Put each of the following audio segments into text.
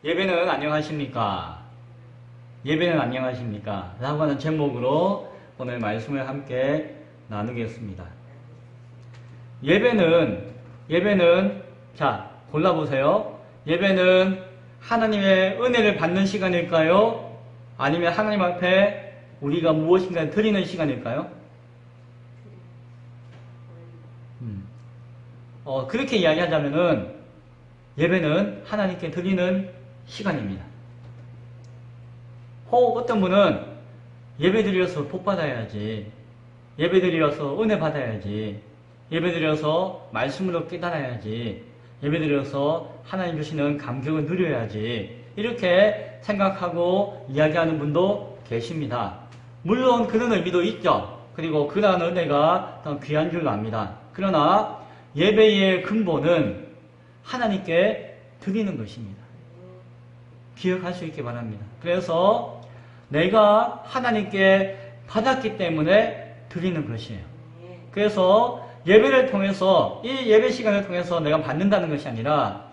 예배는 안녕하십니까? 예배는 안녕하십니까? 라고 하는 제목으로 오늘 말씀을 함께 나누겠습니다. 예배는 자, 골라보세요. 예배는 하나님의 은혜를 받는 시간일까요? 아니면 하나님 앞에 우리가 무엇인가 드리는 시간일까요? 그렇게 이야기하자면은 예배는 하나님께 드리는 시간입니다. 혹 어떤 분은 예배 드려서 복 받아야지, 예배 드려서 은혜 받아야지, 예배 드려서 말씀으로 깨달아야지, 예배 드려서 하나님 주시는 감격을 누려야지, 이렇게 생각하고 이야기하는 분도 계십니다. 물론 그런 의미도 있죠. 그리고 그러한 은혜가 더 귀한 줄로 압니다. 그러나 예배의 근본은 하나님께 드리는 것입니다. 기억할 수 있기 바랍니다. 그래서 내가 하나님께 받았기 때문에 드리는 것이에요. 그래서 예배를 통해서, 이 예배 시간을 통해서 내가 받는다는 것이 아니라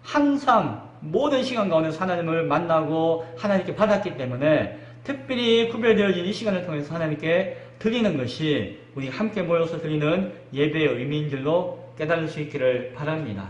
항상 모든 시간 가운데서 하나님을 만나고 하나님께 받았기 때문에 특별히 구별되어진 이 시간을 통해서 하나님께 드리는 것이 우리 함께 모여서 드리는 예배의 의미인 줄로 깨달을 수 있기를 바랍니다.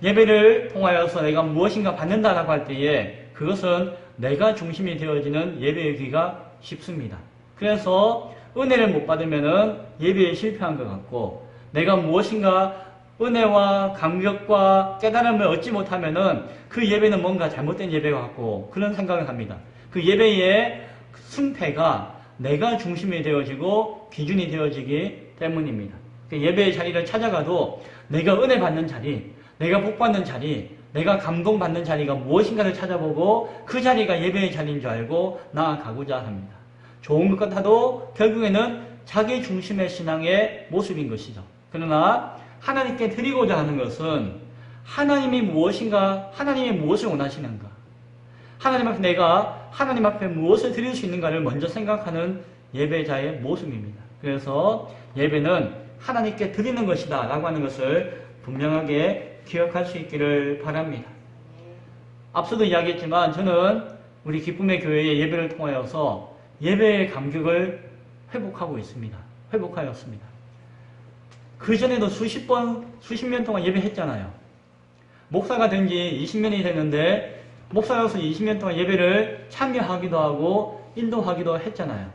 예배를 통하여서 내가 무엇인가 받는다라고 할 때에 그것은 내가 중심이 되어지는 예배의 기가 쉽습니다. 그래서 은혜를 못 받으면은 예배에 실패한 것 같고, 내가 무엇인가 은혜와 감격과 깨달음을 얻지 못하면은 그 예배는 뭔가 잘못된 예배 같고 그런 생각을 합니다. 그 예배의 승패가 내가 중심이 되어지고 기준이 되어지기 때문입니다. 예배의 자리를 찾아가도 내가 은혜 받는 자리, 내가 복 받는 자리, 내가 감동받는 자리가 무엇인가를 찾아보고 그 자리가 예배의 자리인 줄 알고 나아가고자 합니다. 좋은 것 같아도 결국에는 자기 중심의 신앙의 모습인 것이죠. 그러나 하나님께 드리고자 하는 것은 하나님이 무엇인가, 하나님이 무엇을 원하시는가, 하나님 앞에 내가 하나님 앞에 무엇을 드릴 수 있는가를 먼저 생각하는 예배자의 모습입니다. 그래서 예배는 하나님께 드리는 것이다 라고 하는 것을 분명하게 기억할 수 있기를 바랍니다. 앞서도 이야기했지만 저는 우리 기쁨의 교회의 예배를 통하여서 예배의 감격을 회복하고 있습니다. 회복하였습니다. 그 전에도 수십 년 동안 예배했잖아요. 목사가 된 지 20년이 됐는데 목사로서 20년 동안 예배를 참여하기도 하고 인도하기도 했잖아요.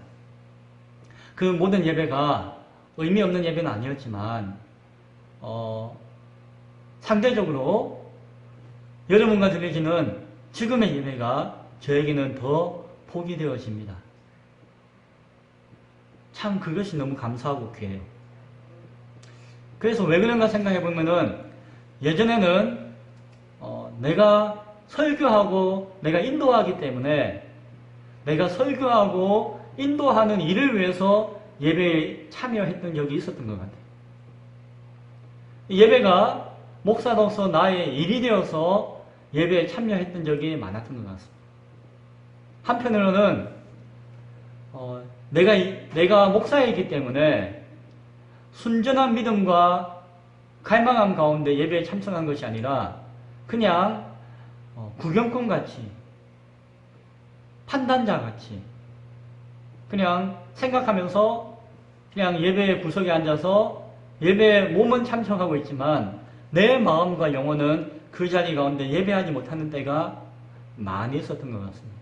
그 모든 예배가 의미 없는 예배는 아니었지만 상대적으로 여러분과 드려지는 지금의 예배가 저에게는 더 복이 되어집니다. 참 그것이 너무 감사하고 귀해요. 그래서 왜 그런가 생각해 보면은 예전에는 내가 설교하고 내가 인도하기 때문에 내가 설교하고 인도하는 일을 위해서 예배에 참여했던 적이 있었던 것 같아요. 예배가 목사로서 나의 일이 되어서 예배에 참여했던 적이 많았던 것 같습니다. 한편으로는 내가 목사이기 때문에 순전한 믿음과 갈망함 가운데 예배에 참석한 것이 아니라 그냥 구경꾼 같이, 판단자 같이 그냥 생각하면서 그냥 예배의 구석에 앉아서 예배에 몸은 참석하고 있지만 내 마음과 영혼은 그 자리 가운데 예배하지 못하는 때가 많이 있었던 것 같습니다.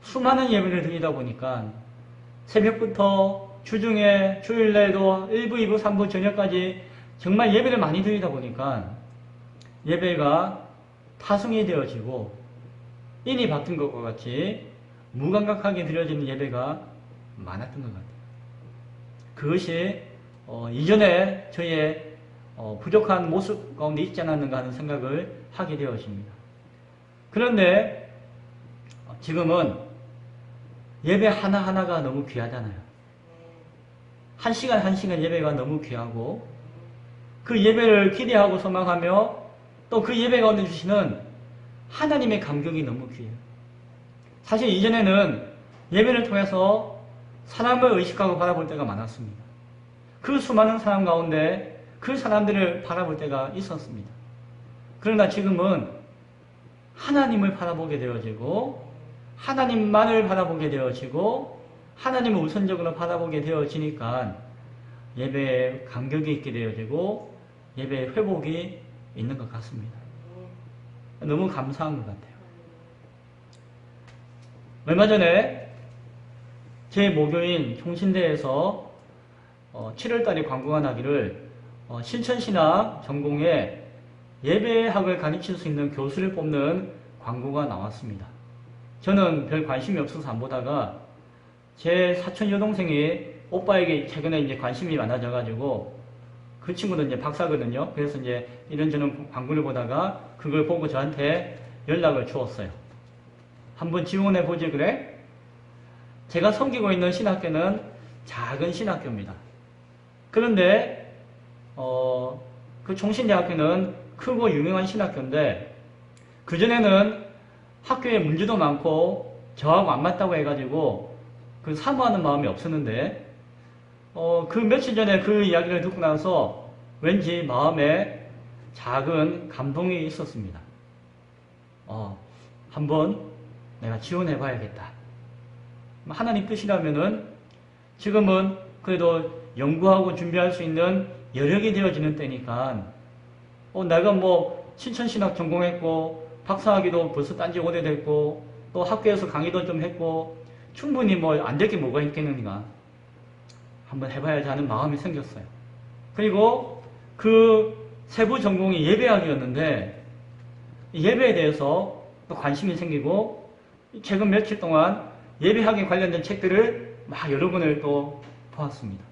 수많은 예배를 드리다 보니까 새벽부터 주중에 주일날도 1부, 2부, 3부 저녁까지 정말 예배를 많이 드리다 보니까 예배가 타성이 되어지고 인이 바뀐 것과 같이 무감각하게 드려지는 예배가 많았던 것 같아요. 그것이 이전에 저의 부족한 모습 가운데 있지 않았는가 하는 생각을 하게 되어집니다. 그런데 지금은 예배 하나하나가 너무 귀하잖아요. 한 시간 한 시간 예배가 너무 귀하고 그 예배를 기대하고 소망하며 또 그 예배 가운데 주시는 하나님의 감격이 너무 귀해요. 사실 이전에는 예배를 통해서 사람을 의식하고 바라볼 때가 많았습니다. 그 수많은 사람 가운데 그 사람들을 바라볼 때가 있었습니다. 그러나 지금은 하나님을 바라보게 되어지고 하나님만을 바라보게 되어지고 하나님을 우선적으로 바라보게 되어지니까 예배에 간격이 있게 되어지고 예배의 회복이 있는 것 같습니다. 너무 감사한 것 같아요. 얼마 전에 제 모교인 총신대에서 7월달에 광고가 나기를 실천신학 전공에 예배학을 가르칠 수 있는 교수를 뽑는 광고가 나왔습니다. 저는 별 관심이 없어서 안 보다가 제 사촌 여동생이 오빠에게 최근에 이제 관심이 많아져가지고 그 친구도 이제 박사거든요. 그래서 이제 이런저런 광고를 보다가 그걸 보고 저한테 연락을 주었어요. 한번 지원해보지 그래? 제가 섬기고 있는 신학교는 작은 신학교입니다. 그런데 그 총신대학교는 크고 유명한 신학교인데 그전에는 학교에 문제도 많고 저하고 안 맞다고 해가지고 그 사모하는 마음이 없었는데 그 며칠 전에 그 이야기를 듣고 나서 왠지 마음에 작은 감동이 있었습니다. 한번 내가 지원해 봐야겠다. 하나님 뜻이라면은 지금은 그래도 연구하고 준비할 수 있는 여력이 되어지는 때니까 내가 뭐 신천신학 전공했고 박사학위도 벌써 딴지 오래됐고 또 학교에서 강의도 좀 했고 충분히 뭐 안 될 게 뭐가 있겠는가 한번 해봐야지 하는 마음이 생겼어요. 그리고 그 세부 전공이 예배학이었는데 예배에 대해서 또 관심이 생기고 최근 며칠 동안 예배학에 관련된 책들을 막 여러 권을 또 보았습니다.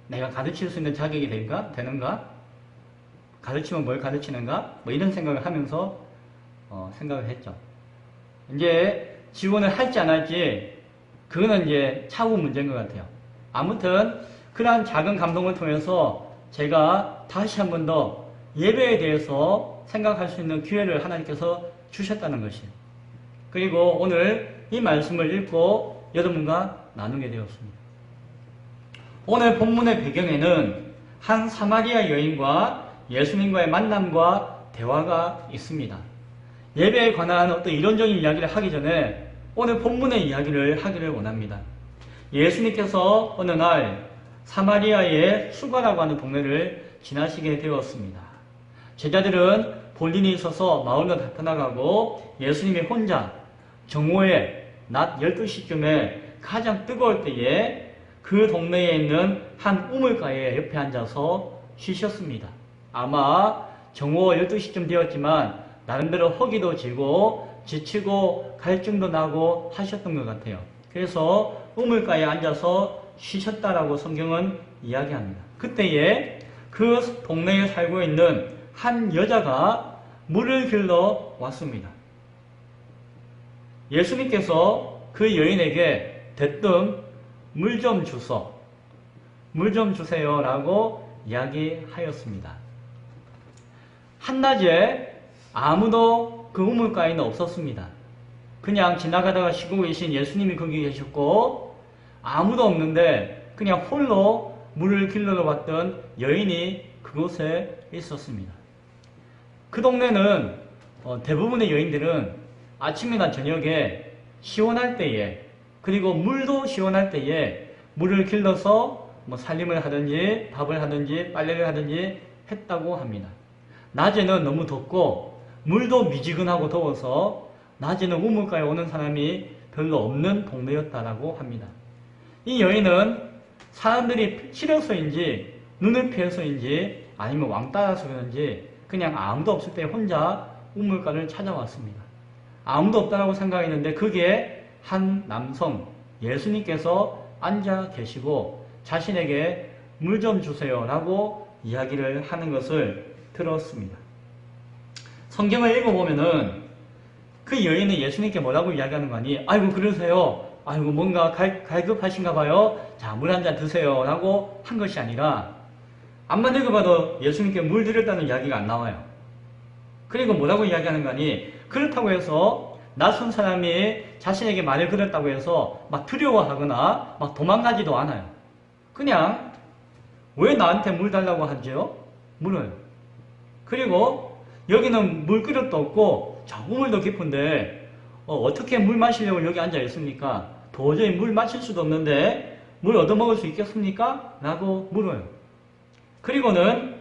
내가 가르칠 수 있는 자격이 되는가? 가르치면 뭘 가르치는가? 뭐 이런 생각을 하면서 생각을 했죠. 이제 지원을 할지 안 할지 그거는 이제 차후 문제인 것 같아요. 아무튼 그러한 작은 감동을 통해서 제가 다시 한 번 더 예배에 대해서 생각할 수 있는 기회를 하나님께서 주셨다는 것이에요. 그리고 오늘 이 말씀을 읽고 여러분과 나누게 되었습니다. 오늘 본문의 배경에는 한 사마리아 여인과 예수님과의 만남과 대화가 있습니다. 예배에 관한 어떤 이론적인 이야기를 하기 전에 오늘 본문의 이야기를 하기를 원합니다. 예수님께서 어느 날 사마리아의 수가라고 하는 동네를 지나시게 되었습니다. 제자들은 본인이 있어서 마을로 나타나가고 예수님이 혼자 정오에 낮 12시쯤에 가장 뜨거울 때에 그 동네에 있는 한 우물가에 옆에 앉아서 쉬셨습니다. 아마 정오 12시쯤 되었지만 나름대로 허기도 지고 지치고 갈증도 나고 하셨던 것 같아요. 그래서 우물가에 앉아서 쉬셨다라고 성경은 이야기합니다. 그때에 그 동네에 살고 있는 한 여자가 물을 길러 왔습니다. 예수님께서 그 여인에게 대뜸 물 좀 주소, 물 좀 주세요 라고 이야기하였습니다. 한낮에 아무도 그 우물가에는 없었습니다. 그냥 지나가다가 쉬고 계신 예수님이 거기 계셨고 아무도 없는데 그냥 홀로 물을 길러러 왔던 여인이 그곳에 있었습니다. 그 동네는 대부분의 여인들은 아침이나 저녁에 시원할 때에 그리고 물도 시원할 때에 물을 길러서 뭐 살림을 하든지 밥을 하든지 빨래를 하든지 했다고 합니다. 낮에는 너무 덥고 물도 미지근하고 더워서 낮에는 우물가에 오는 사람이 별로 없는 동네였다라고 합니다. 이 여인은 사람들이 싫어서인지 눈을 피해서인지 아니면 왕따라서 그런지 그냥 아무도 없을 때 혼자 우물가를 찾아왔습니다. 아무도 없다라고 생각했는데 그게 한 남성 예수님께서 앉아 계시고 자신에게 물 좀 주세요 라고 이야기를 하는 것을 들었습니다. 성경을 읽어보면은 그 여인은 예수님께 뭐라고 이야기하는 거니? 아이고 그러세요. 아이고 뭔가 갈급하신가 봐요. 자, 물 한 잔 드세요 라고 한 것이 아니라 앞만 읽어봐도 예수님께 물 드렸다는 이야기가 안 나와요. 그리고 뭐라고 이야기하는 거니? 그렇다고 해서 낯선 사람이 자신에게 말을 걸었다고 해서 막 두려워하거나 막 도망가지도 않아요. 그냥 왜 나한테 물 달라고 하죠? 물어요. 그리고 여기는 물그릇도 없고 저 우물도 깊은데 어떻게 물 마시려고 여기 앉아 있습니까? 도저히 물 마실 수도 없는데 물 얻어먹을 수 있겠습니까? 라고 물어요. 그리고는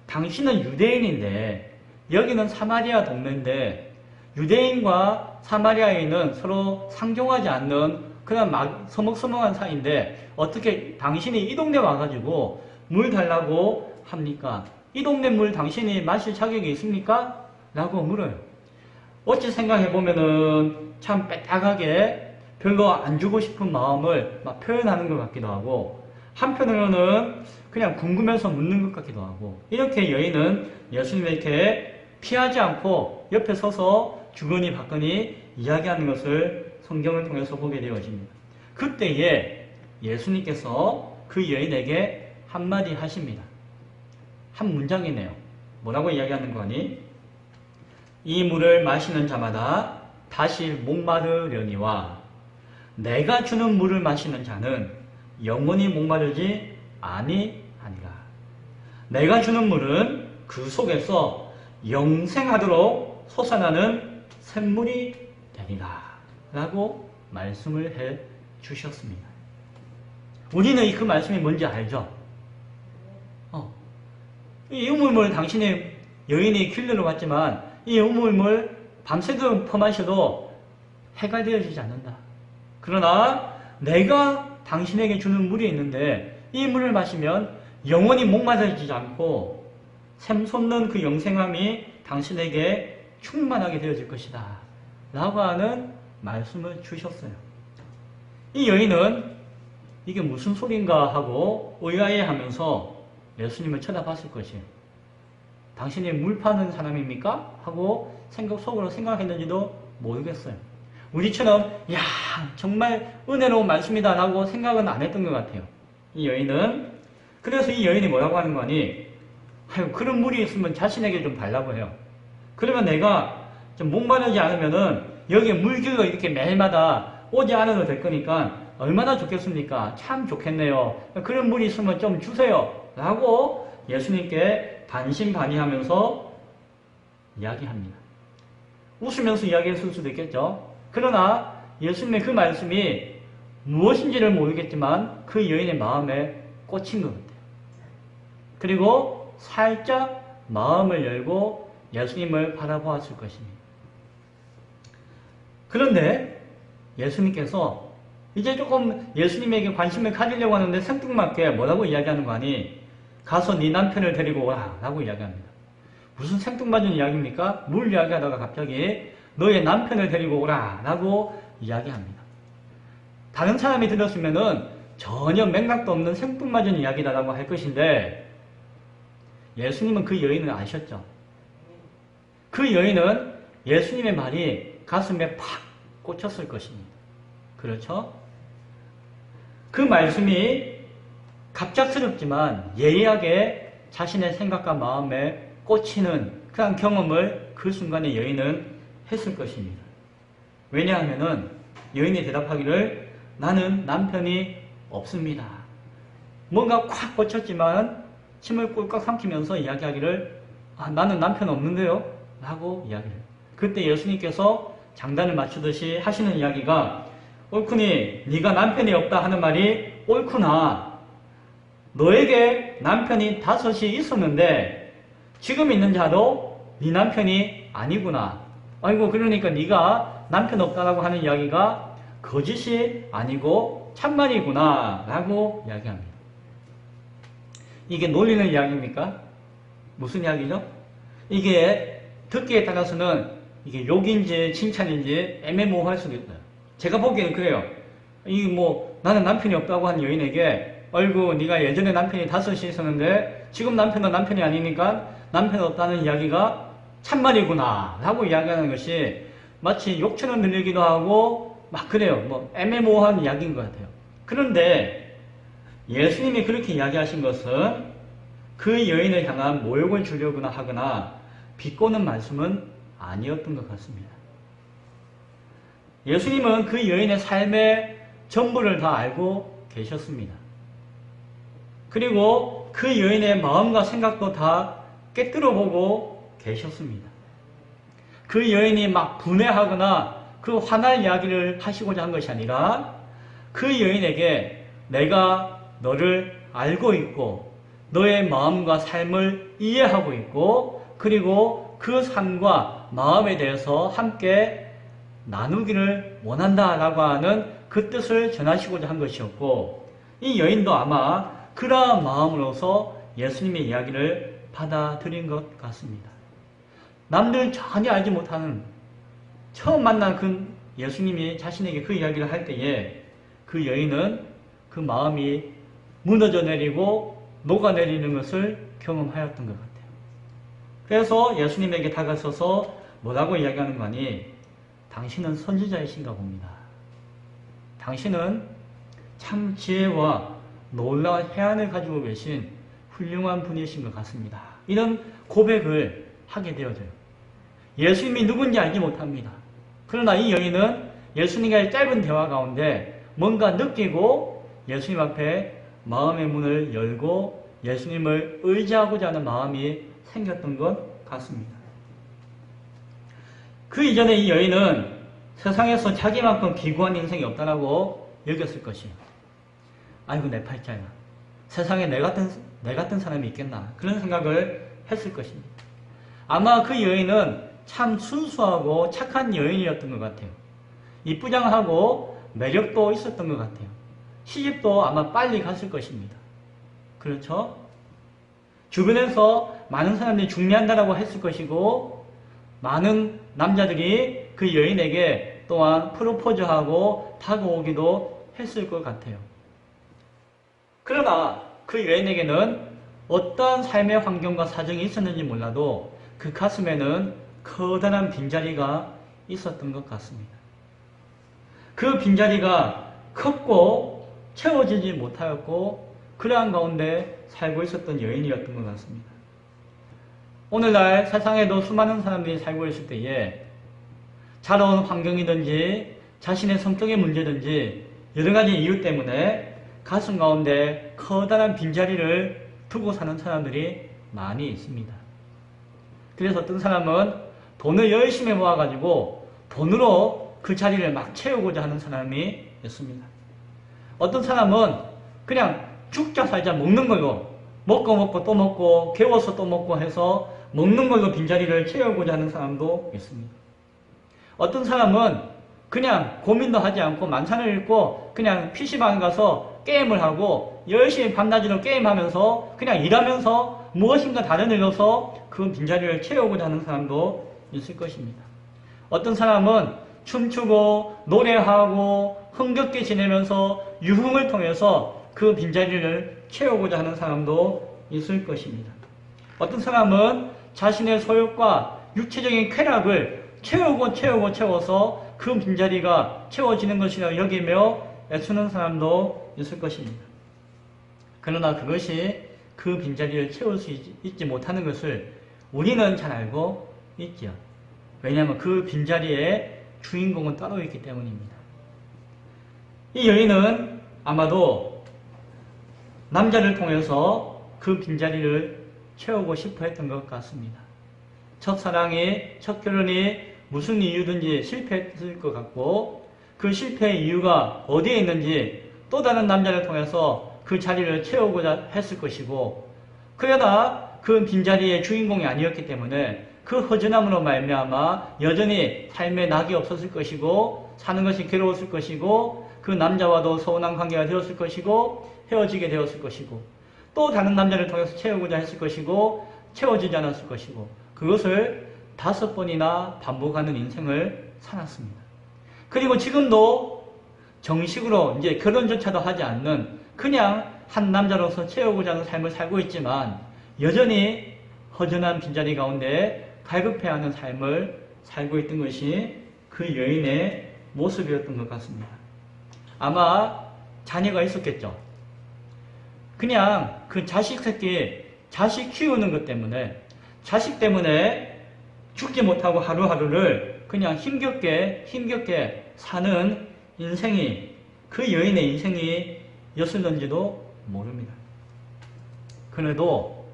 당신은 유대인인데 여기는 사마리아 동네인데 유대인과 사마리아인은 서로 상종하지 않는 그냥 서먹서먹한 사이인데 어떻게 당신이 이 동네 와가지고 물 달라고 합니까? 이 동네 물 당신이 마실 자격이 있습니까? 라고 물어요. 어찌 생각해보면은 참 빼딱하게 별로 안 주고 싶은 마음을 막 표현하는 것 같기도 하고 한편으로는 그냥 궁금해서 묻는 것 같기도 하고 이렇게 여인은 예수님에게 피하지 않고 옆에 서서 주거니 받거니 이야기하는 것을 성경을 통해서 보게 되어집니다. 그때에 예수님께서 그 여인에게 한마디 하십니다. 한 문장이네요. 뭐라고 이야기하는 거니? 이 물을 마시는 자마다 다시 목마르려니와 내가 주는 물을 마시는 자는 영원히 목마르지 아니하니라. 내가 주는 물은 그 속에서 영생하도록 솟아나는 샘물이 되리라 라고 말씀을 해 주셨습니다. 우리는 그 말씀이 뭔지 알죠? 이 우물물 당신의 여인이 길러러 갔지만 이 우물물 밤새도록 퍼마셔도 해가 되어지지 않는다. 그러나 내가 당신에게 주는 물이 있는데 이 물을 마시면 영원히 목마르지 않고 샘솟는 그 영생함이 당신에게 충만하게 되어질 것이다 라고 하는 말씀을 주셨어요. 이 여인은 이게 무슨 소린가 하고 의아해하면서 예수님을 쳐다봤을 것이에요. 당신이 물 파는 사람입니까? 하고 속으로 생각했는지도 모르겠어요. 우리처럼 야 정말 은혜로운 말씀이다 라고 생각은 안 했던 것 같아요. 이 여인은. 그래서 이 여인이 뭐라고 하는 거니? 그런 물이 있으면 자신에게 좀 달라고 해요. 그러면 내가 좀 목마르지 않으면은 여기에 물길로 이렇게 매일마다 오지 않아도 될 거니까 얼마나 좋겠습니까? 참 좋겠네요. 그런 물이 있으면 좀 주세요 라고 예수님께 반신반의하면서 이야기합니다. 웃으면서 이야기했을 수도 있겠죠. 그러나 예수님의 그 말씀이 무엇인지를 모르겠지만 그 여인의 마음에 꽂힌 것 같아요. 그리고 살짝 마음을 열고 예수님을 바라보았을 것입니다. 그런데 예수님께서 이제 조금 예수님에게 관심을 가지려고 하는데 생뚱맞게 뭐라고 이야기하는 거 아니? 가서 네 남편을 데리고 오라 라고 이야기합니다. 무슨 생뚱맞은 이야기입니까? 물 이야기하다가 갑자기 너의 남편을 데리고 오라 라고 이야기합니다. 다른 사람이 들었으면은 전혀 맥락도 없는 생뚱맞은 이야기다라고 할 것인데 예수님은 그 여인을 아셨죠. 그 여인은 예수님의 말이 가슴에 팍 꽂혔을 것입니다. 그렇죠? 그 말씀이 갑작스럽지만 예리하게 자신의 생각과 마음에 꽂히는 그런 경험을 그 순간에 여인은 했을 것입니다. 왜냐하면은 여인이 대답하기를 나는 남편이 없습니다. 뭔가 콱 꽂혔지만 침을 꿀꺽 삼키면서 이야기하기를 나는 남편 없는데요? 라고 이야기해요. 그때 예수님께서 장단을 맞추듯이 하시는 이야기가 옳구니 네가 남편이 없다 하는 말이 옳구나. 너에게 남편이 5이 있었는데 지금 있는 자도 네 남편이 아니구나. 아이고 그러니까 네가 남편 없다라고 하는 이야기가 거짓이 아니고 참말이구나 라고 이야기합니다. 이게 놀리는 이야기입니까? 무슨 이야기죠? 이게 듣기에 따라서는 이게 욕인지 칭찬인지 애매모호할 수도 있어요. 제가 보기에는 그래요. 나는 남편이 없다고 하는 여인에게 아이고 네가 예전에 남편이 5이 있었는데 지금 남편은 남편이 아니니까 남편 없다는 이야기가 참말이구나 라고 이야기하는 것이 마치 욕처럼 들리기도 하고 막 그래요. 애매모호한 이야기인 것 같아요. 그런데 예수님이 그렇게 이야기하신 것은 그 여인을 향한 모욕을 주려거나 하거나 비꼬는 말씀은 아니었던 것 같습니다. 예수님은 그 여인의 삶의 전부를 다 알고 계셨습니다. 그리고 그 여인의 마음과 생각도 다 꿰뚫어 보고 계셨습니다. 그 여인이 막 분해하거나 그 화날 이야기를 하시고자 한 것이 아니라 그 여인에게 내가 너를 알고 있고 너의 마음과 삶을 이해하고 있고 그리고 그 삶과 마음에 대해서 함께 나누기를 원한다라고 하는 그 뜻을 전하시고자 한 것이었고 이 여인도 아마 그러한 마음으로서 예수님의 이야기를 받아들인 것 같습니다. 남들 전혀 알지 못하는 처음 만난 그 예수님이 자신에게 그 이야기를 할 때에 그 여인은 그 마음이 무너져 내리고 녹아내리는 것을 경험하였던 것 같아요. 그래서 예수님에게 다가서서 뭐라고 이야기하는 거니? 당신은 선지자이신가 봅니다. 당신은 참 지혜와 놀라운 해안을 가지고 계신 훌륭한 분이신 것 같습니다. 이런 고백을 하게 되어져요. 예수님이 누군지 알지 못합니다. 그러나 이 여인은 예수님과의 짧은 대화 가운데 뭔가 느끼고 예수님 앞에 마음의 문을 열고 예수님을 의지하고자 하는 마음이 생겼던 것 같습니다. 그 이전에 이 여인은 세상에서 자기만큼 기구한 인생이 없다라고 여겼을 것이에요. 아이고 내 팔자야. 세상에 내 같은 사람이 있겠나. 그런 생각을 했을 것입니다. 아마 그 여인은 참 순수하고 착한 여인이었던 것 같아요. 이쁘장하고 매력도 있었던 것 같아요. 시집도 아마 빨리 갔을 것입니다. 그렇죠? 주변에서 많은 사람들이 중매한다라고 했을 것이고 많은 남자들이 그 여인에게 또한 프로포즈하고 다가오기도 했을 것 같아요. 그러나 그 여인에게는 어떠한 삶의 환경과 사정이 있었는지 몰라도 그 가슴에는 커다란 빈자리가 있었던 것 같습니다. 그 빈자리가 컸고 채워지지 못하였고 그러한 가운데 살고 있었던 여인이었던 것 같습니다. 오늘날 세상에도 수많은 사람들이 살고 있을 때에 자라온 환경이든지 자신의 성격의 문제든지 여러 가지 이유 때문에 가슴 가운데 커다란 빈자리를 두고 사는 사람들이 많이 있습니다. 그래서 어떤 사람은 돈을 열심히 모아가지고 돈으로 그 자리를 막 채우고자 하는 사람이 있습니다. 어떤 사람은 그냥 죽자 살자 먹는 걸로 먹고 또 먹고 개워서 또 먹고 해서 먹는 걸로 빈자리를 채우고자 하는 사람도 있습니다. 어떤 사람은 그냥 고민도 하지 않고 만찬을 읽고 그냥 PC방 가서 게임을 하고 열심히 밤낮으로 게임하면서 그냥 일하면서 무엇인가 다른 일로서 그 빈자리를 채우고자 하는 사람도 있을 것입니다. 어떤 사람은 춤추고 노래하고 흥겹게 지내면서 유흥을 통해서 그 빈자리를 채우고자 하는 사람도 있을 것입니다. 어떤 사람은 자신의 소욕과 육체적인 쾌락을 채워서 그 빈자리가 채워지는 것이라 여기며 애쓰는 사람도 있을 것입니다. 그러나 그것이 그 빈자리를 채울 수 있지 못하는 것을 우리는 잘 알고 있죠. 왜냐하면 그 빈자리의 주인공은 따로 있기 때문입니다. 이 여인은 아마도 남자를 통해서 그 빈자리를 채우고 싶어 했던 것 같습니다. 첫사랑이, 첫 결혼이 무슨 이유든지 실패했을 것 같고 그 실패의 이유가 어디에 있는지 또 다른 남자를 통해서 그 자리를 채우고자 했을 것이고 그러나 그 빈자리의 주인공이 아니었기 때문에 그 허전함으로 말미암아 여전히 삶에 낙이 없었을 것이고 사는 것이 괴로웠을 것이고 그 남자와도 서운한 관계가 되었을 것이고 헤어지게 되었을 것이고 또 다른 남자를 통해서 채우고자 했을 것이고 채워지지 않았을 것이고 그것을 5번이나 반복하는 인생을 살았습니다. 그리고 지금도 정식으로 이제 결혼조차도 하지 않는 그냥 한 남자로서 채우고자 하는 삶을 살고 있지만 여전히 허전한 빈자리 가운데 갈급해하는 삶을 살고 있던 것이 그 여인의 모습이었던 것 같습니다. 아마 자녀가 있었겠죠. 그냥 그 자식 키우는 것 때문에 자식 때문에 죽지 못하고 하루하루를 그냥 힘겹게 사는 인생이 그 여인의 인생이었을는지도 모릅니다. 그래도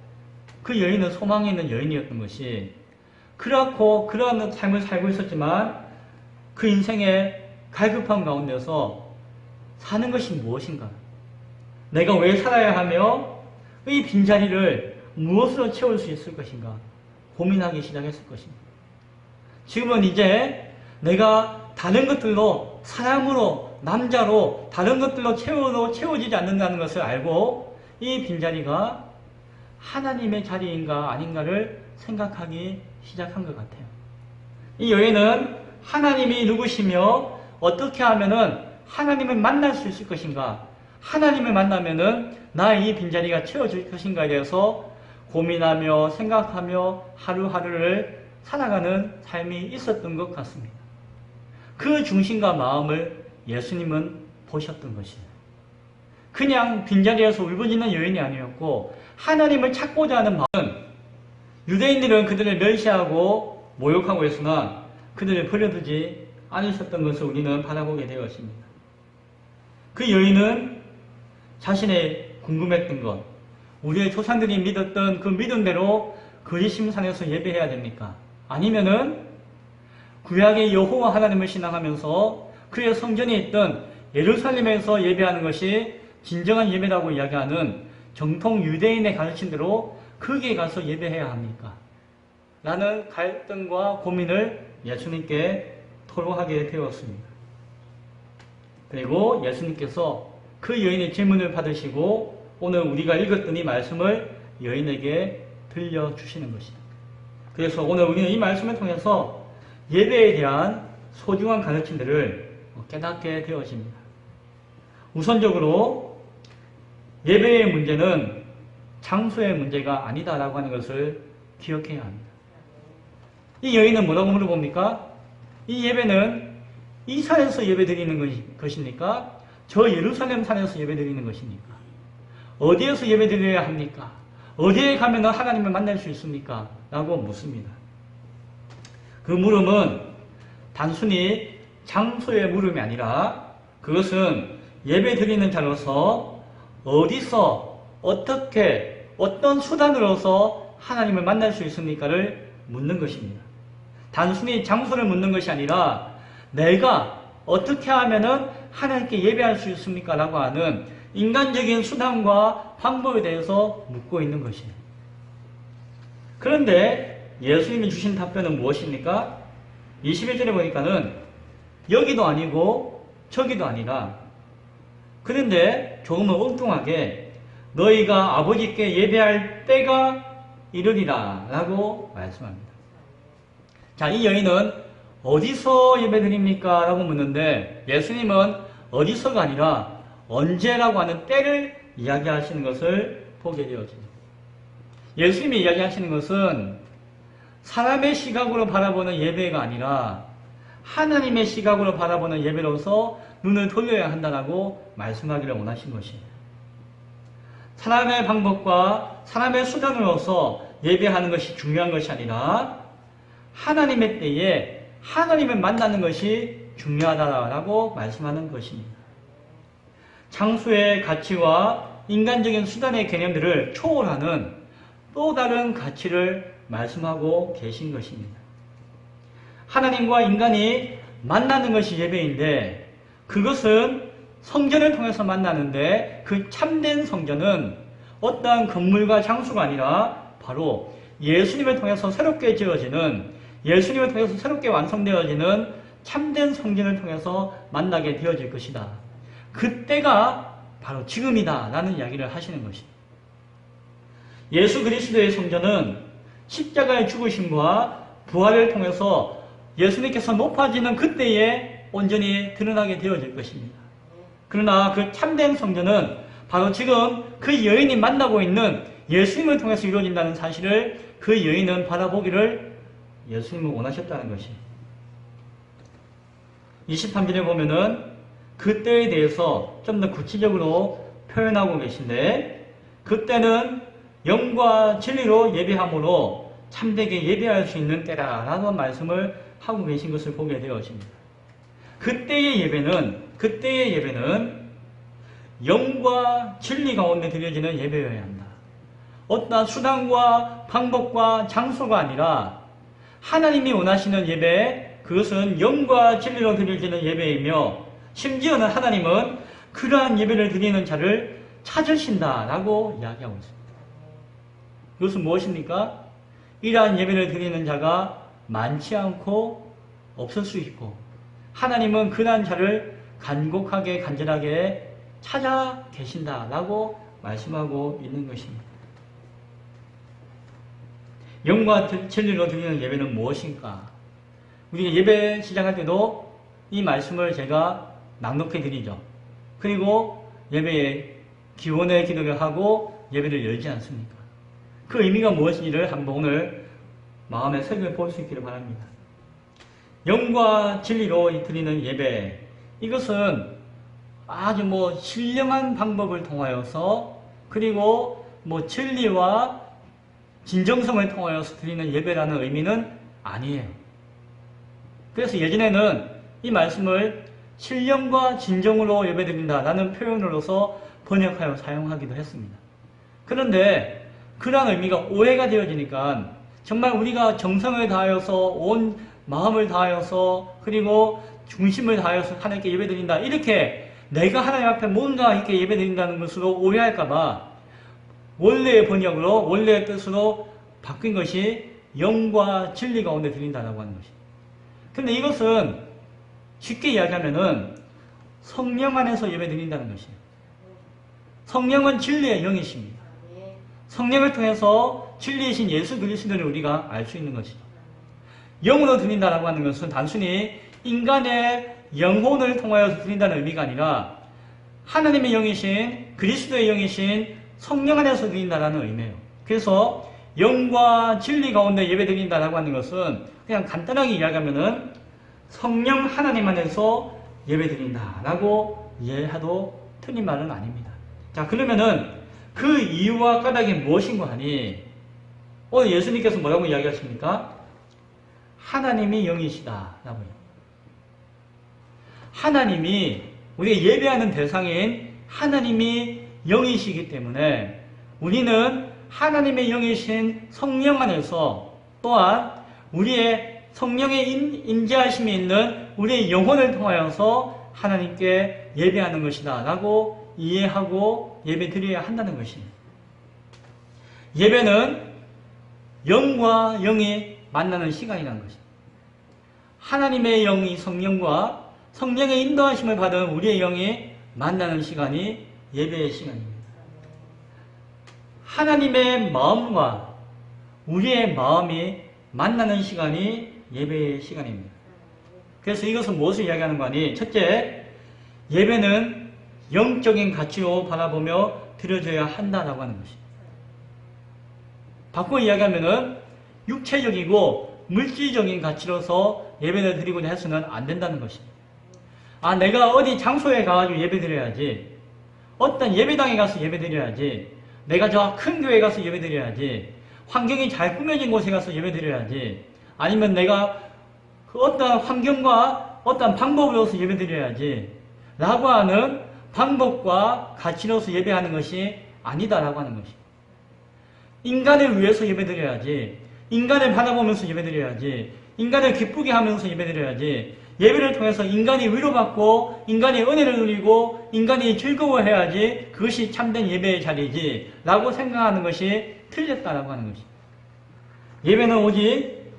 그 여인은 소망이 있는 여인이었던 것이 그렇고 그러한 삶을 살고 있었지만 그 인생의 갈급함 가운데서 사는 것이 무엇인가? 내가 왜 살아야 하며 이 빈자리를 무엇으로 채울 수 있을 것인가? 고민하기 시작했을 것입니다. 지금은 이제 내가 다른 것들로, 사람으로, 남자로, 다른 것들로 채워지지 않는다는 것을 알고 이 빈자리가 하나님의 자리인가 아닌가를 생각하기 시작한 것 같아요. 이 여인은 하나님이 누구시며 어떻게 하면은 하나님을 만날 수 있을 것인가, 하나님을 만나면은 나의 이 빈자리가 채워질 것인가에 대해서 고민하며 생각하며 하루하루를 살아가는 삶이 있었던 것 같습니다. 그 중심과 마음을 예수님은 보셨던 것이에요. 그냥 빈자리에서 울부짖는 여인이 아니었고 하나님을 찾고자 하는 마음은, 유대인들은 그들을 멸시하고 모욕하고 했으나 그들을 버려두지 않으셨던 것을 우리는 바라보게 되었습니다. 그 여인은 자신의 궁금했던 것, 우리의 조상들이 믿었던 그 믿음대로 그리심산에서 예배해야 됩니까? 아니면은 구약의 여호와 하나님을 신앙하면서 그의 성전이 있던 예루살렘에서 예배하는 것이 진정한 예배라고 이야기하는 정통 유대인의 가르침대로 거기에 가서 예배해야 합니까? 라는 갈등과 고민을 예수님께 토로하게 되었습니다. 그리고 예수님께서 그 여인의 질문을 받으시고 오늘 우리가 읽었던 이 말씀을 여인에게 들려주시는 것입니다. 그래서 오늘 우리는 이 말씀을 통해서 예배에 대한 소중한 가르침들을 깨닫게 되어집니다. 우선적으로 예배의 문제는 장소의 문제가 아니다라고 하는 것을 기억해야 합니다. 이 여인은 뭐라고 물어봅니까? 이 예배는 이 산에서 예배드리는 것입니까? 저 예루살렘 산에서 예배드리는 것입니까? 어디에서 예배드려야 합니까? 어디에 가면 하나님을 만날 수 있습니까? 라고 묻습니다. 그 물음은 단순히 장소의 물음이 아니라 그것은 예배드리는 자로서 어디서 어떻게 어떤 수단으로서 하나님을 만날 수 있습니까를 묻는 것입니다. 단순히 장소를 묻는 것이 아니라 내가 어떻게 하면은 하나님께 예배할 수 있습니까? 라고 하는 인간적인 수단과 방법에 대해서 묻고 있는 것이에요. 그런데 예수님이 주신 답변은 무엇입니까? 21절에 보니까는 여기도 아니고 저기도 아니라, 그런데 조금은 엉뚱하게 너희가 아버지께 예배할 때가 이르리라 라고 말씀합니다. 자, 이 여인은 어디서 예배드립니까? 라고 묻는데 예수님은 어디서가 아니라 언제라고 하는 때를 이야기하시는 것을 보게 되어집니다. 예수님이 이야기하시는 것은 사람의 시각으로 바라보는 예배가 아니라 하나님의 시각으로 바라보는 예배로서 눈을 돌려야 한다고 말씀하기를 원하신 것이에요. 사람의 방법과 사람의 수단으로서 예배하는 것이 중요한 것이 아니라 하나님의 때에 하나님을 만나는 것이 중요하다라고 말씀하는 것입니다. 장소의 가치와 인간적인 수단의 개념들을 초월하는 또 다른 가치를 말씀하고 계신 것입니다. 하나님과 인간이 만나는 것이 예배인데 그것은 성전을 통해서 만나는데 그 참된 성전은 어떠한 건물과 장소가 아니라 바로 예수님을 통해서 새롭게 지어지는, 예수님을 통해서 새롭게 완성되어지는 참된 성전을 통해서 만나게 되어질 것이다. 그때가 바로 지금이다 라는 이야기를 하시는 것입니다. 예수 그리스도의 성전은 십자가의 죽으심과 부활을 통해서 예수님께서 높아지는 그때에 온전히 드러나게 되어질 것입니다. 그러나 그 참된 성전은 바로 지금 그 여인이 만나고 있는 예수님을 통해서 이루어진다는 사실을 그 여인은 바라보기를 예수님은 원하셨다는 것입니다. 23절에 보면은 그때에 대해서 좀 더 구체적으로 표현하고 계신데, 그때는 영과 진리로 예배함으로 참되게 예배할 수 있는 때라라는 말씀을 하고 계신 것을 보게 되어집니다. 그때의 예배는 영과 진리 가운데 드려지는 예배여야 한다. 어떠한 수단과 방법과 장소가 아니라 하나님이 원하시는 예배, 그것은 영과 진리로 드려지는 예배이며 심지어는 하나님은 그러한 예배를 드리는 자를 찾으신다라고 이야기하고 있습니다. 이것은 무엇입니까? 이러한 예배를 드리는 자가 많지 않고 없을 수 있고 하나님은 그러한 자를 간곡하게 간절하게 찾아 계신다라고 말씀하고 있는 것입니다. 영과 진리로 드리는 예배는 무엇인가? 우리가 예배 시작할 때도 이 말씀을 제가 낭독해 드리죠. 그리고 예배에 기원의 기도를 하고 예배를 열지 않습니까? 그 의미가 무엇인지를 한번 오늘 마음에 새겨볼 수 있기를 바랍니다. 영과 진리로 드리는 예배, 이것은 아주 신령한 방법을 통하여서 그리고 진리와 진정성을 통하여서 드리는 예배라는 의미는 아니에요. 그래서 예전에는 이 말씀을 신령과 진정으로 예배드린다라는 표현으로서 번역하여 사용하기도 했습니다. 그런데 그러한 의미가 오해가 되어지니까 정말 우리가 정성을 다하여서 온 마음을 다하여서 그리고 중심을 다하여서 하나님께 예배드린다, 이렇게 내가 하나님 앞에 뭔가 이렇게 예배드린다는 것으로 오해할까봐 원래의 번역으로 원래의 뜻으로 바뀐 것이 영과 진리 가운데 드린다라고 하는 것입니다. 그런데 이것은 쉽게 이야기하면은 성령 안에서 예배드린다는 것이에요. 성령은 진리의 영이십니다. 성령을 통해서 진리이신 예수 그리스도를 우리가 알 수 있는 것이죠. 영으로 드린다라고 하는 것은 단순히 인간의 영혼을 통하여서 드린다는 의미가 아니라 하나님의 영이신 그리스도의 영이신 성령 안에서 드린다라는 의미예요. 그래서 영과 진리 가운데 예배드린다라고 하는 것은 그냥 간단하게 이야기하면은 성령 하나님 안에서 예배드린다라고 이해해도 틀린 말은 아닙니다. 자, 그러면은 그 이유와 까닭이 무엇인가 하니 오늘 예수님께서 뭐라고 이야기하십니까? 하나님이 영이시다라고요. 하나님이 우리가 예배하는 대상인 하나님이 영이시기 때문에 우리는 하나님의 영이신 성령 안에서 또한 우리의 성령의 인자하심이 있는 우리의 영혼을 통하여서 하나님께 예배하는 것이다 라고 이해하고 예배드려야 한다는 것입니다. 예배는 영과 영이 만나는 시간이라는 것입니다. 하나님의 영이 성령과 성령의 인도하심을 받은 우리의 영이 만나는 시간이 예배의 시간입니다. 하나님의 마음과 우리의 마음이 만나는 시간이 예배의 시간입니다. 그래서 이것은 무엇을 이야기하는 거니? 첫째, 예배는 영적인 가치로 바라보며 드려져야 한다라고 하는 것입니다. 바꿔 이야기하면은 육체적이고 물질적인 가치로서 예배를 드리고자 해서는 안 된다는 것입니다. 내가 어디 장소에 가가지고 예배 드려야지. 어떤 예배당에 가서 예배 드려야지. 내가 저 큰 교회에 가서 예배 드려야지. 환경이 잘 꾸며진 곳에 가서 예배 드려야지. 아니면 내가 그 어떤 환경과 어떤 방법으로서 예배 드려야지. 라고 하는 방법과 가치로서 예배하는 것이 아니다라고 하는 것입니다. 인간을 위해서 예배 드려야지. 인간을 바라보면서 예배 드려야지. 인간을 기쁘게 하면서 예배 드려야지. 예배를 통해서 인간이 위로받고 인간이 은혜를 누리고 인간이 즐거워해야지 그것이 참된 예배의 자리지 라고 생각하는 것이 틀렸다라고 하는 것입니다. 예배는 오직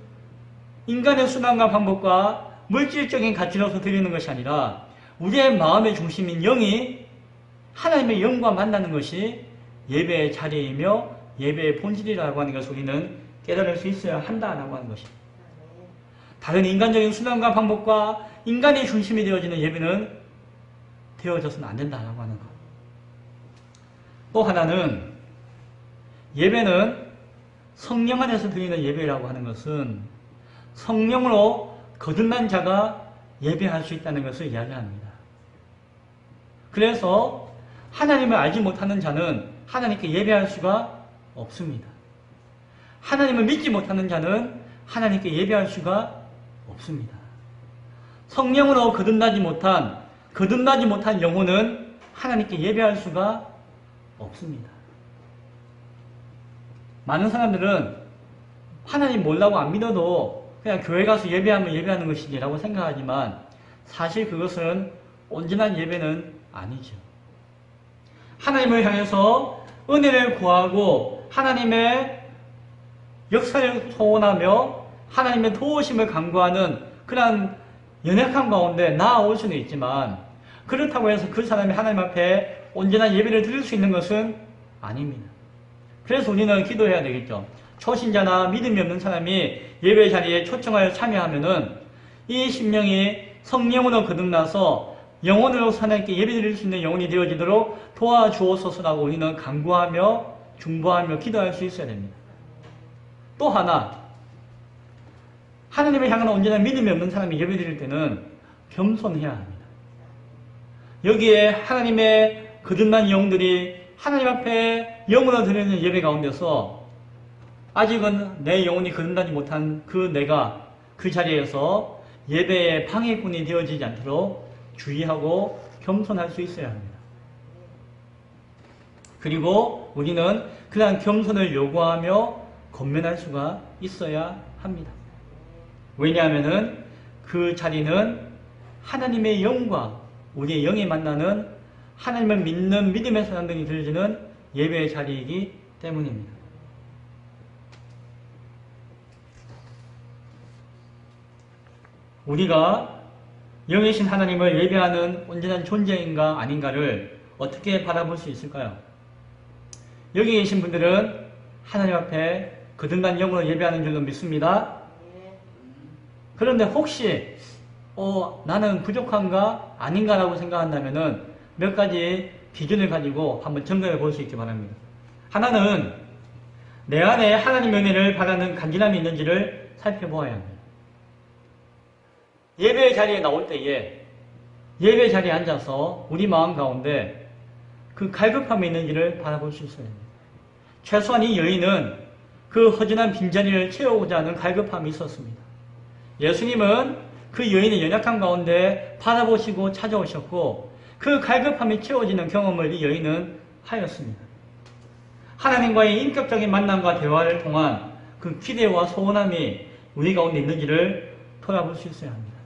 인간의 수단과 방법과 물질적인 가치로서 드리는 것이 아니라 우리의 마음의 중심인 영이 하나님의 영과 만나는 것이 예배의 자리이며 예배의 본질이라고 하는 것을 우리는 깨달을 수 있어야 한다라고 하는 것입니다. 다른 인간적인 수단과 방법과 인간의 중심이 되어지는 예배는 되어져서는 안 된다라고 하는 것. 또 하나는 예배는 성령 안에서 드리는 예배라고 하는 것은 성령으로 거듭난 자가 예배할 수 있다는 것을 이야기합니다. 그래서 하나님을 알지 못하는 자는 하나님께 예배할 수가 없습니다. 하나님을 믿지 못하는 자는 하나님께 예배할 수가 없습니다. 성령으로 거듭나지 못한 영혼은 하나님께 예배할 수가 없습니다. 많은 사람들은 하나님 몰라고 안 믿어도 그냥 교회 가서 예배하면 예배하는 것이지라고 생각하지만 사실 그것은 온전한 예배는 아니죠. 하나님을 향해서 은혜를 구하고 하나님의 역사를 소원하며 하나님의 도우심을 간구하는 그런 연약함 가운데 나아올 수는 있지만 그렇다고 해서 그 사람이 하나님 앞에 온전한 예배를 드릴 수 있는 것은 아닙니다. 그래서 우리는 기도해야 되겠죠. 초신자나 믿음이 없는 사람이 예배 자리에 초청하여 참여하면은 이 심령이 성령으로 거듭나서 영혼으로 하나님께 예배드릴 수 있는 영혼이 되어지도록 도와주옵소서라고 우리는 간구하며 중보하며 기도할 수 있어야 됩니다. 또 하나, 하나님을 향한 온전한 믿음이 없는 사람이 예배드릴 때는 겸손해야 합니다. 여기에 하나님의 거듭난 영들이 하나님 앞에 영으로 드리는 예배 가운데서 아직은 내 영혼이 거듭나지 못한 그 내가 그 자리에서 예배의 방해꾼이 되어지지 않도록 주의하고 겸손할 수 있어야 합니다. 그리고 우리는 그러한 겸손을 요구하며 권면할 수가 있어야 합니다. 왜냐하면 그 자리는 하나님의 영과 우리의 영이 만나는 하나님을 믿는 믿음의 사람들이 드려지는 예배의 자리이기 때문입니다. 우리가 영이신 하나님을 예배하는 온전한 존재인가 아닌가를 어떻게 바라볼 수 있을까요? 여기 계신 분들은 하나님 앞에 거듭난 영으로 예배하는 줄로 믿습니다. 그런데 혹시 나는 부족한가 아닌가라고 생각한다면 몇 가지 기준을 가지고 한번 점검해 볼 수 있기 바랍니다. 하나는 내 안에 하나님의 은혜를 바라는 간절함이 있는지를 살펴보아야 합니다. 예배 자리에 나올 때에 예배 자리에 앉아서 우리 마음 가운데 그 갈급함이 있는지를 바라볼 수 있어야 합니다. 최소한 이 여인은 그 허전한 빈자리를 채우고자 하는 갈급함이 있었습니다. 예수님은 그 여인의 연약함 가운데 바라보시고 찾아오셨고 그 갈급함이 채워지는 경험을 이 여인은 하였습니다. 하나님과의 인격적인 만남과 대화를 통한 그 기대와 소원함이 우리 가운데 있는지를 돌아볼 수 있어야 합니다.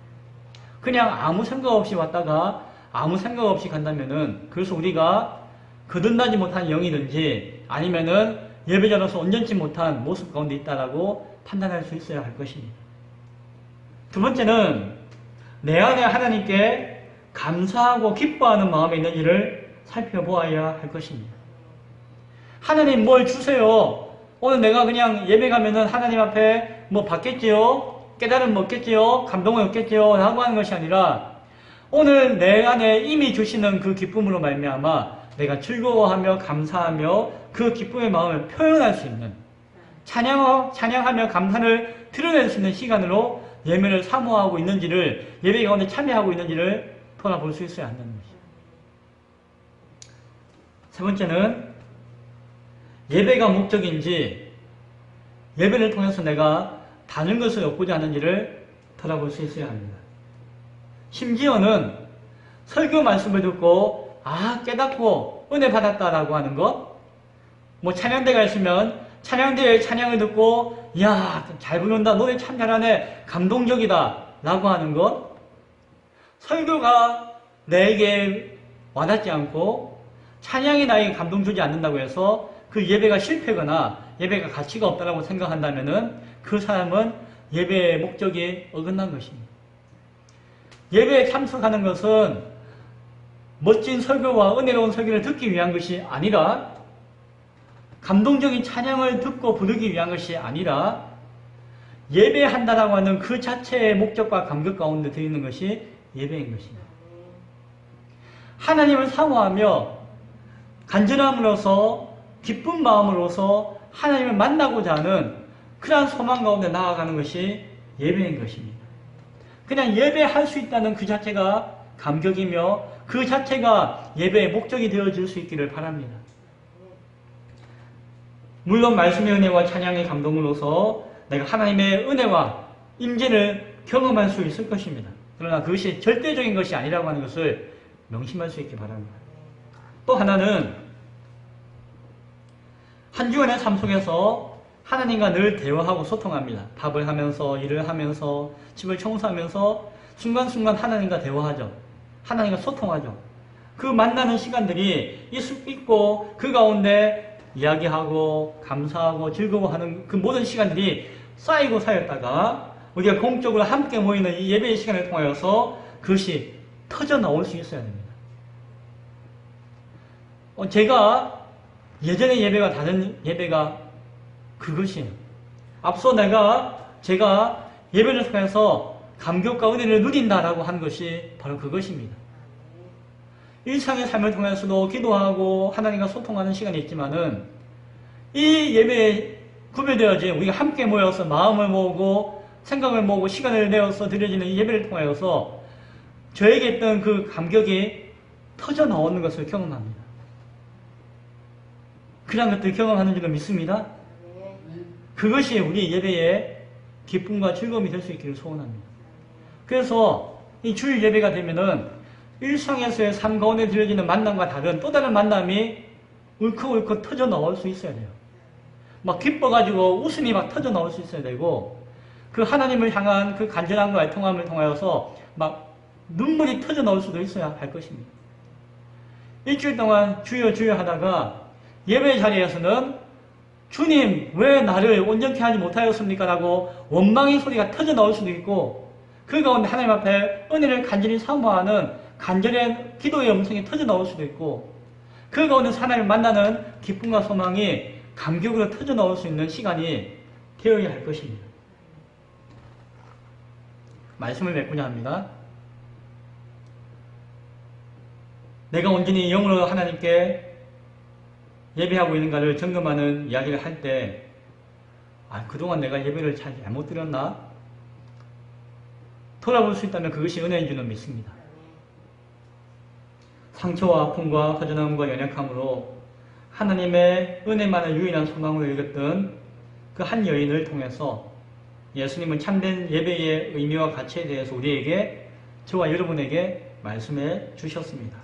그냥 아무 생각 없이 왔다가 아무 생각 없이 간다면은 그래서 우리가 거듭나지 못한 영이든지 아니면은 예배자로서 온전치 못한 모습 가운데 있다라고 판단할 수 있어야 할 것입니다. 두 번째는 내 안에 하나님께 감사하고 기뻐하는 마음이 있는지를 살펴보아야 할 것입니다. 하나님 뭘 주세요. 오늘 내가 그냥 예배 가면은 하나님 앞에 뭐 받겠지요? 깨달음 얻겠지요? 감동을 얻겠지요? 라고 하는 것이 아니라 오늘 내 안에 이미 주시는 그 기쁨으로 말미암아 내가 즐거워하며 감사하며 그 기쁨의 마음을 표현할 수 있는 찬양하며 감사를 드러낼 수 있는 시간으로 예배를 사모하고 있는지를 예배 가운데 참여하고 있는지를 돌아볼 수 있어야 한다는 것이죠. 세 번째는 예배가 목적인지 예배를 통해서 내가 다른 것을 얻고자 하는지를 돌아볼 수 있어야 합니다. 심지어는 설교 말씀을 듣고 깨닫고 은혜 받았다라고 하는 것, 뭐 찬양대가 있으면 찬양대의 찬양을 듣고 잘 부른다, 노래 참 잘하네, 감동적이다 라고 하는 것, 설교가 내게 와닿지 않고 찬양이 나에게 감동 주지 않는다고 해서 그 예배가 실패거나 예배가 가치가 없다고 생각한다면은 그 사람은 예배의 목적이 어긋난 것입니다. 예배에 참석하는 것은 멋진 설교와 은혜로운 설교를 듣기 위한 것이 아니라 감동적인 찬양을 듣고 부르기 위한 것이 아니라 예배한다라고 하는 그 자체의 목적과 감격 가운데 들어있는 것이 예배인 것입니다. 하나님을 사모하며 간절함으로서 기쁜 마음으로서 하나님을 만나고자 하는 그러한 소망 가운데 나아가는 것이 예배인 것입니다. 그냥 예배할 수 있다는 그 자체가 감격이며 그 자체가 예배의 목적이 되어질 수 있기를 바랍니다. 물론 말씀의 은혜와 찬양의 감동으로서 내가 하나님의 은혜와 임재를 경험할 수 있을 것입니다. 그러나 그것이 절대적인 것이 아니라고 하는 것을 명심할 수 있기 바랍니다. 또 하나는 한 주간의 삶 속에서 하나님과 늘 대화하고 소통합니다. 밥을 하면서, 일을 하면서, 집을 청소하면서 순간순간 하나님과 대화하죠. 하나님과 소통하죠. 그 만나는 시간들이 있고 그 가운데 이야기하고 감사하고 즐거워하는 그 모든 시간들이 쌓였다가 우리가 공적으로 함께 모이는 이 예배의 시간을 통하여서 그것이 터져 나올 수 있어야 됩니다. 제가 예전의 예배가 다른 예배가 그것이에요. 앞서 제가 예배를 통해서 감격과 은혜를 누린다라고 한 것이 바로 그것입니다. 일상의 삶을 통해서도 기도하고 하나님과 소통하는 시간이 있지만은 이 예배에 구별되어진 우리가 함께 모여서 마음을 모으고 생각을 모으고 시간을 내어서 드려지는 이 예배를 통하여서 저에게 있던 그 감격이 터져 나오는 것을 경험합니다. 그런 것들 경험하는 줄로 믿습니다. 그것이 우리 예배의 기쁨과 즐거움이 될 수 있기를 소원합니다. 그래서 이 주일 예배가 되면은 일상에서의 삶 가운데 드려지는 만남과 다른 또 다른 만남이 울컥울컥 터져 나올 수 있어야 돼요. 막 기뻐가지고 웃음이 막 터져 나올 수 있어야 되고 그 하나님을 향한 그 간절함과 애통함을 통하여서 막 눈물이 터져 나올 수도 있어야 할 것입니다. 일주일 동안 주여 주여 하다가 예배 자리에서는 주님 왜 나를 온전케 하지 못하였습니까? 라고 원망의 소리가 터져 나올 수도 있고 그 가운데 하나님 앞에 은혜를 간절히 사모하는 간절한 기도의 음성이 터져 나올 수도 있고 그 가운데서 하나님을 만나는 기쁨과 소망이 감격으로 터져 나올 수 있는 시간이 되어야 할 것입니다. 말씀을 맺고자 합니다. 내가 온전히 영으로 하나님께 예배하고 있는가를 점검하는 이야기를 할 때 그동안 내가 예배를 잘 잘못 드렸나? 돌아볼 수 있다면 그것이 은혜인 줄은 믿습니다. 상처와 아픔과 허전함과 연약함으로 하나님의 은혜만을 유일한 소망으로 여겼던 그 한 여인을 통해서 예수님은 참된 예배의 의미와 가치에 대해서 우리에게, 저와 여러분에게 말씀해 주셨습니다.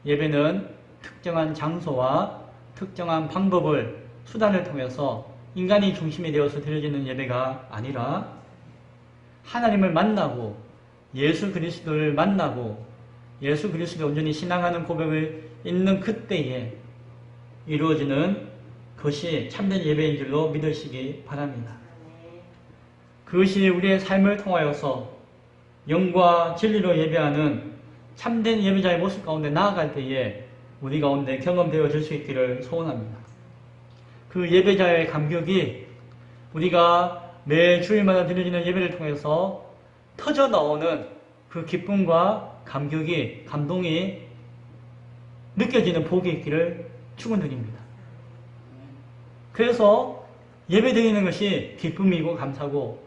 예배는 특정한 장소와 특정한 방법을, 수단을 통해서 인간이 중심이 되어서 드려지는 예배가 아니라 하나님을 만나고 예수 그리스도를 만나고 예수 그리스도를 온전히 신앙하는 고백을 있는 그때에 이루어지는 것이 참된 예배인 줄로 믿으시기 바랍니다. 그것이 우리의 삶을 통하여서 영과 진리로 예배하는 참된 예배자의 모습 가운데 나아갈 때에 우리 가운데 경험되어질 수 있기를 소원합니다. 그 예배자의 감격이 우리가 매 주일마다 드려지는 예배를 통해서 터져 나오는 그 기쁨과 감격이, 감동이 느껴지는 복이 있기를 축원드립니다. 그래서 예배 드리는 것이 기쁨이고 감사고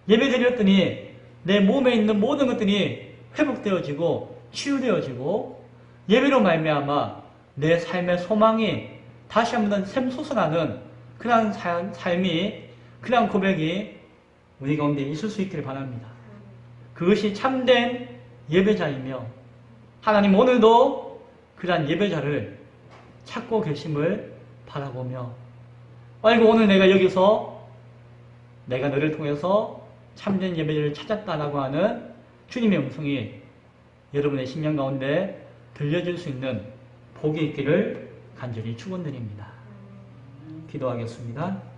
예배 드렸더니 내 몸에 있는 모든 것들이 회복되어지고 치유되어지고 예배로 말미암아 내 삶의 소망이 다시 한번 샘솟아나는 그러한 삶이, 그러한 고백이 우리 가운데 있을 수 있기를 바랍니다. 그것이 참된 예배자이며 하나님 오늘도 그러한 예배자를 찾고 계심을 바라보며 아이고 오늘 내가 여기서 내가 너를 통해서 참된 예배자를 찾았다라고 하는 주님의 음성이 여러분의 심령 가운데 들려질 수 있는 복이 있기를 간절히 축원드립니다. 기도하겠습니다.